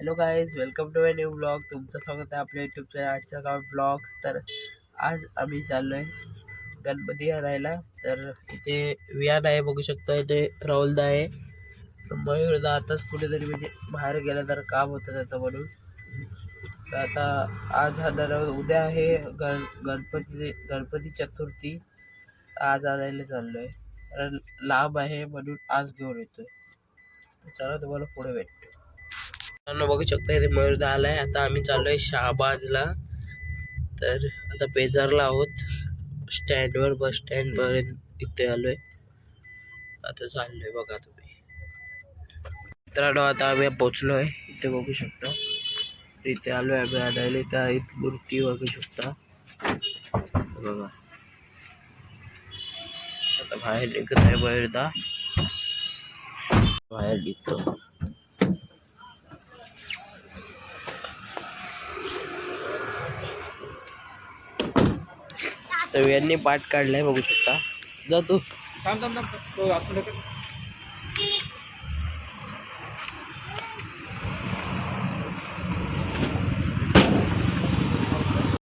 Hello guys, welcome to my new blog. तुमचं स्वागत आहे आपल्या यूट्यूबच्या आजच्या गाव ब्लॉग्स. तर आज आम्ही चाललो आहे गणपती आणायला. तर इथे वियान आहे, बघू शकता. इथे राहुलदा आहे, मयूरदा आताच कुठेतरी म्हणजे बाहेर गेला तर काम होतं त्याचं म्हणून. तर आता आज हा उद्या आहे गणपती चतुर्थी. आज आणायला चाललो आहे, कारण लांब आहे म्हणून आज घेऊन येतोय. तर चला तुम्हाला पुढे भेटतो. बघू शकता इथे मयूरदा आलाय. आता आम्ही चाललोय शहाबाजला. तर आता पेजारला आहोत, स्टँडवर, बस स्टँड पर्यंत इथे आलोय. आता चाललोय बघा तुम्ही मित्रांनो. आता आम्ही पोचलोय इथे, बघू शकता. इथे आलोय आम्ही आणायला. त्या मूर्ती बघू शकता बघा. आता बाहेर निघत आहे मयूरदा, बाहेर निघतो. तर यांनी पाठ काढलाय, बघू शकता. जा तू.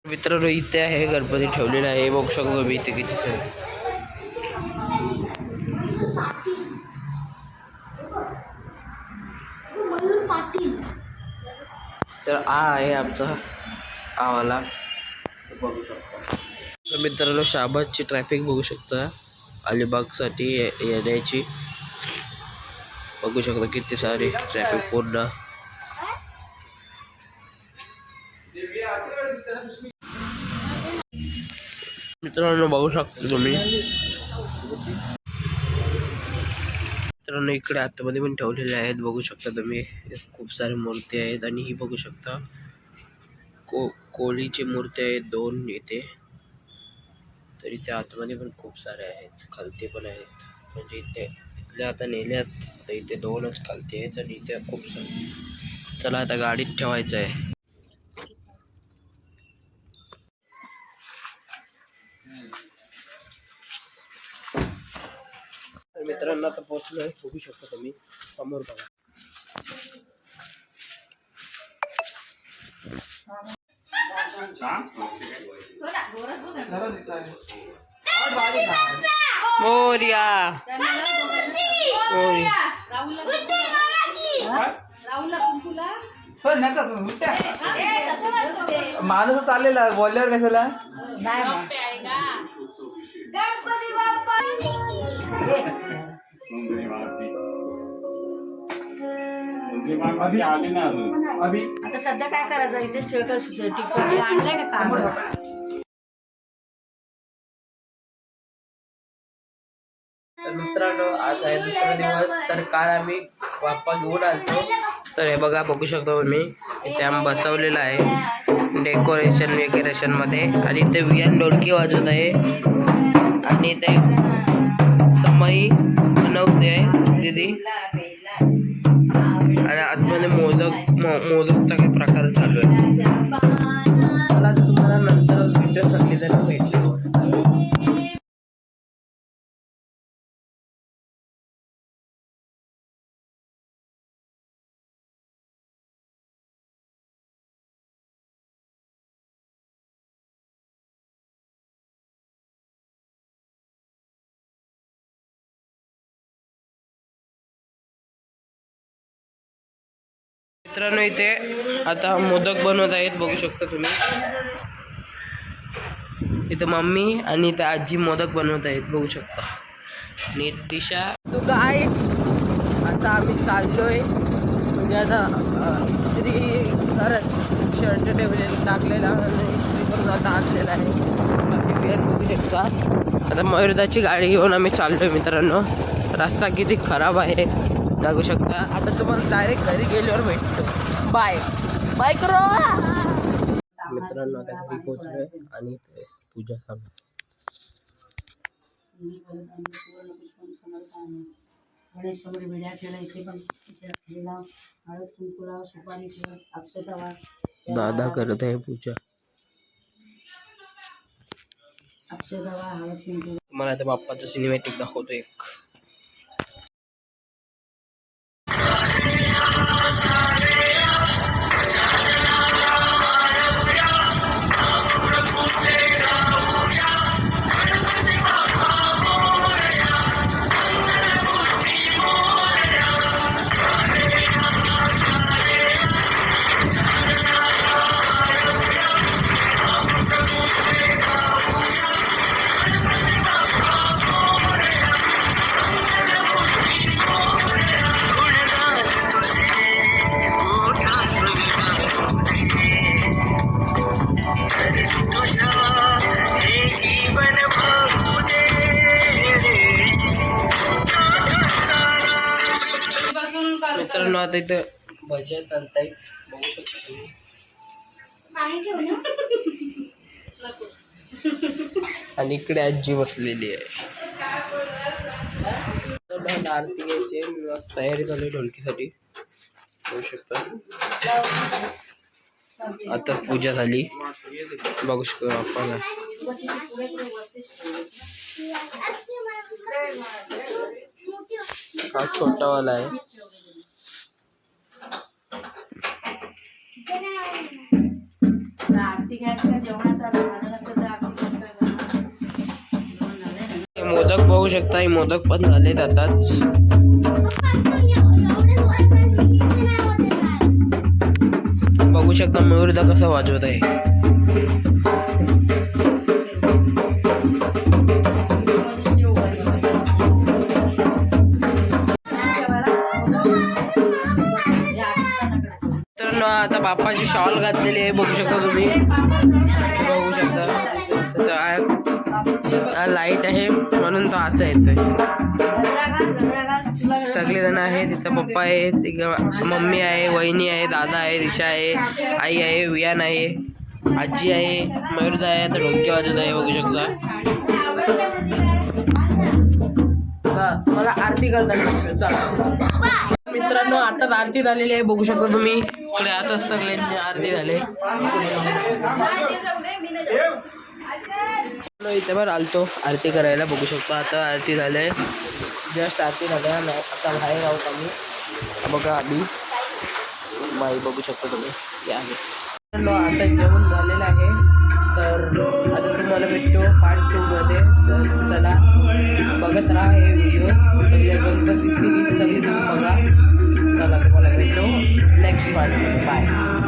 मित्रांनो इथे आहे गणपती ठेवलेला आहे, बघू शकतो मी इथे किती सर. तर आहे आमचा आवाला, बघू शकता. तर मित्रांनो शहाबाजची ट्रॅफिक बघू शकता, अलिबागसाठी येण्याची. बघू शकता किती सारी ट्रॅफिक पूर्ण. मित्रांनो बघू शकता तुम्ही. मित्रांनो इकडे आतमध्ये पण ठेवलेले आहेत, बघू शकता तुम्ही. खूप सारी मूर्ती आहेत. आणि ही बघू शकता कोळीची मूर्ती आहेत 2 इथे. तर इथे आतमध्ये पण खूप सारे आहेत, खालती पण आहेत. म्हणजे इथले आता नेल्यात. आता इथे 2च खालती आहेत आणि इथे खूप सारे. चला आता गाडीत ठेवायचं आहे. तर मित्रांनो आता पोहोचलोय, बघू शकता तुम्ही समोर बघा. मोरया माणूस चाललेला बोलल्यावर कशाला आता सध्या काय करायचं, इथेच ठेवतो. टिकटॉक आणलाय का काम. तर मित्रांनो आज आहे दुसरा दिवस. तर काल आम्ही बाप्पा घेऊन आलतो. तर हे बघा, बघू शकतो मी. इथे आम्ही बसवलेलं आहे डेकोरेशन मध्ये. आणि इथे वियान ढोलकी वाजवत आहे. आणि इथे समई बनवते दीदी. आणि आतमध्ये मोदकचा काही प्रकार चालू आहे. मला तुम्हाला नंतरच व्हिडिओ सगळी जण भेटले. मित्रांनो इथे आता मोदक बनवत आहेत, बघू शकता तुम्ही. इथे मम्मी आणि इथे आजी मोदक बनवत आहेत, बघू शकता. आणि दिशा. तो काय आता आम्ही चाललोय, म्हणजे आता इस्त्री करत शर्ट ठेवलेला टाकलेला, इस्त्री पण आता आणलेला आहे. बाकी वेअर बघू शकता. आता मयूरदाची गाडी घेऊन आम्ही चाललोय मित्रांनो. रस्ता किती खराब आहे बघू शकता. आता तुम्हाला डायरेक्ट घरी गेल्यावर भेटतो. बाय बाय करो मित्रांनो. आता घरी पोहोचलोय आणि पूजा चालू. गणेश समोर विड्या ठेवला, इथे पण हळद कुंकू लाव, सुपारी ठेव, अक्षता वाढ. दादा करत आहे पूजा. अक्षता वाढ, हळद कुंकू. तुम्हाला आता बाप्पाचा सिनेमॅटिक दाखवतो एक. मित्रांनो आता इथं भज्या चालतायत बघू शकता तुम्ही. आणि इकडे आजी बसलेली आहे. आरती घ्यायची तयारी झाली ढोलकीसाठी बघू शकता. आता पूजा झाली बघू शकतो आपण. हा छोटावाला आहे. मोदक बघू शकता. हे मोदक पण झालेत आताच. बघू शकता मयूरदा कसा वाजवत आहे. तर आता बाप्पाची शॉल घातलेली आहे बघू शकता तुम्ही. बघू शकता लाईट आहे म्हणून तो असं येतोय. सगळेजण आहे तिथं. पप्पा आहे, मम्मी आहे, वहिनी आहे, दादा आहे, दिशा आहे, आई आहे, वियान आहे, आजी आहे, मयूरदा आहे. आता ढोलकी वाजवत आहे बघू शकता. मला आरती करतात. चला मित्रांनो आताच आरती झालेली आहे बघू शकता तुम्ही. इकडे आताच सगळ्यांनी आरती झाले. इथे पण आलतो आरती करायला बघू शकतो. आता आरती झाले जस्ट आरती झाल्या. आता बाहेर आहोत आम्ही. बघा आम्ही बाई बघू शकतो तुम्ही हे आहे. आता जेवण झालेलं आहे. तर आता तुम्हाला भेटतो पार्ट 2 मध्ये. तर चला बघत राहा हे व्हिडिओ. गणपती सगळी बघा. चला तुम्हाला भेटतो नेक्स्ट पार्ट. बाय.